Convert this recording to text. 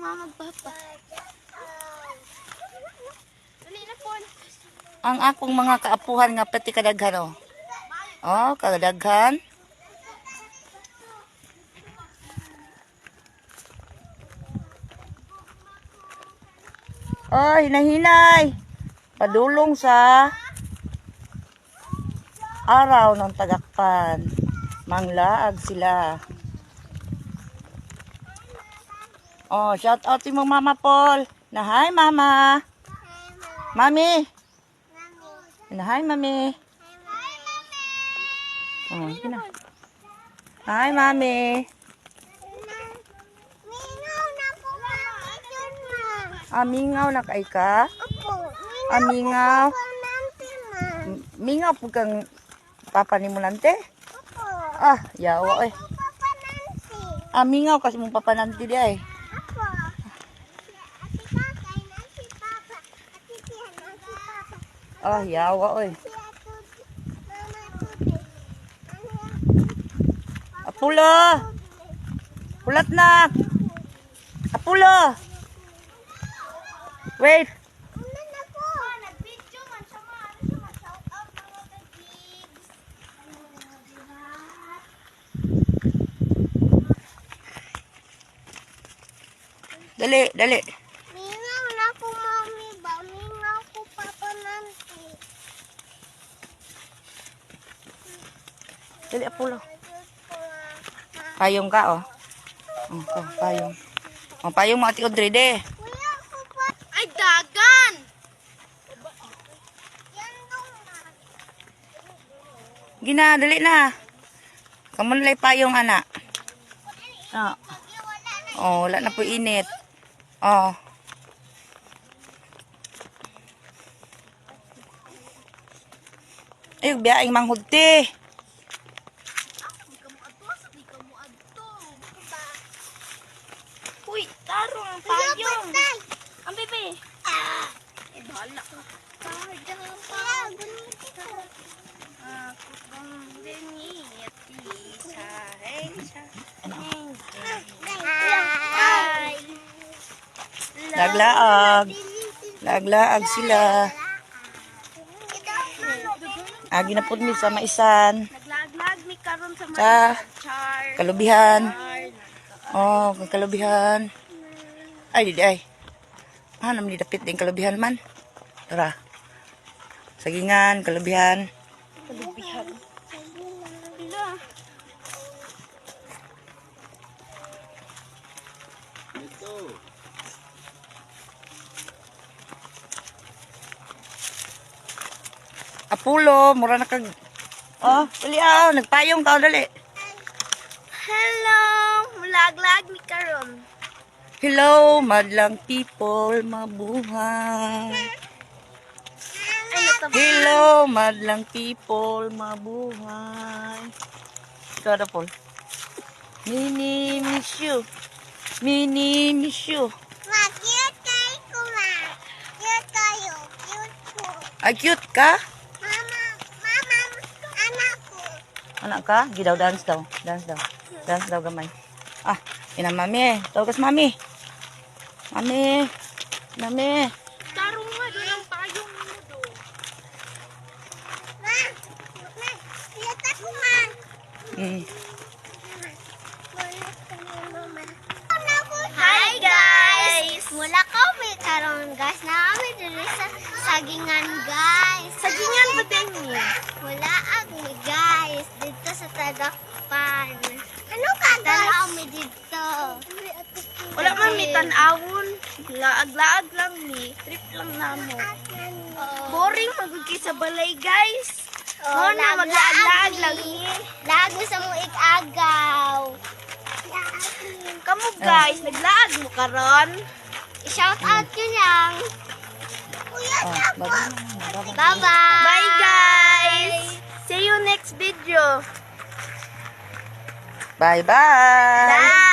mama papa. Dali na po. Ang akong mga kaapuhan nga pati kadaghan, oh. Oh, kadaghan. Oh, hinay-hinay. Padulong sa araw ng tagakpan. Manglaag sila. Oh, shout out to mo Mama Paul. Na hi Mama. Mami. Na hi Mami. Oh, sino? Hi Mami. Amingaw na kay ka? Amingaw. Mingaw po kang papa ni mo nante? Ah, yawa eh. Amingaw kasi mong papa nante di ay. Ah, yawa eh. Apulo! Pulat na! Apulo! Wait! Dali, dali. Mingaw na po mami ba? Mingaw po papa nanti. Dali, Apulo. Payong ka, oh. Oh, payong. Oh, payong mga Audrey, de. Ay, dagan! Gina, dali na. Kamu nalay payong, anak. Ah. Oh, wala na po init. Oh. Ay, biyaing manghudti. Uy, taro ang payong. Ang bebe. Eh, bahala ko. Laglaag. Laglaag sila. Agi na po mi sa maisan. Naglag-lag mi karon sa Sa char. kalubihan. Oh, kang kalubihan. Ay, di ay. Ah, naman dapit din kalubihan man. Tara. Sagingan, kalubihan. Kalubihan. Apulo, mura na kag... Oh, dali ah, nagpayong ka, dali. Hello! Mulaglag mi karon. Hello, madlang people, mabuhay. Ay, nataba. Hello, madlang people, mabuhay. Ito na, Paul. Mini miss you. Mini miss you. Ma, cute kayo ko, ma. Cute kayo. Cute ko. Ay, cute ka? Mama, anak ko. Anak ka? Gidaw, dance daw. Dance daw. Dance daw gamay. Ah, ina mami. Tawag ka sa mami. Mami. Mami. Taro nga, doon ang payong mo do. Ma, cute ako, ma. Mm. Hi guys! Mula kami karon guys. Naami diri sa sagingan guys. Sagingan ba din ni? Wala ako guys dito sa Tagakpan. Ano ka guys? Tanaw mi dito. Wala man may tanawon. Laag-laag lang ni. Trip lang namo. Boring magugit sa balay, guys. Oh, na maglaag-laag lang ni. Lago sa mo igagaw. Kamu guys, naglaag mo karon. I-shout out yun yang. Oh, bye-bye. Bye-bye! Bye guys. See you next video. Bye-bye. Bye!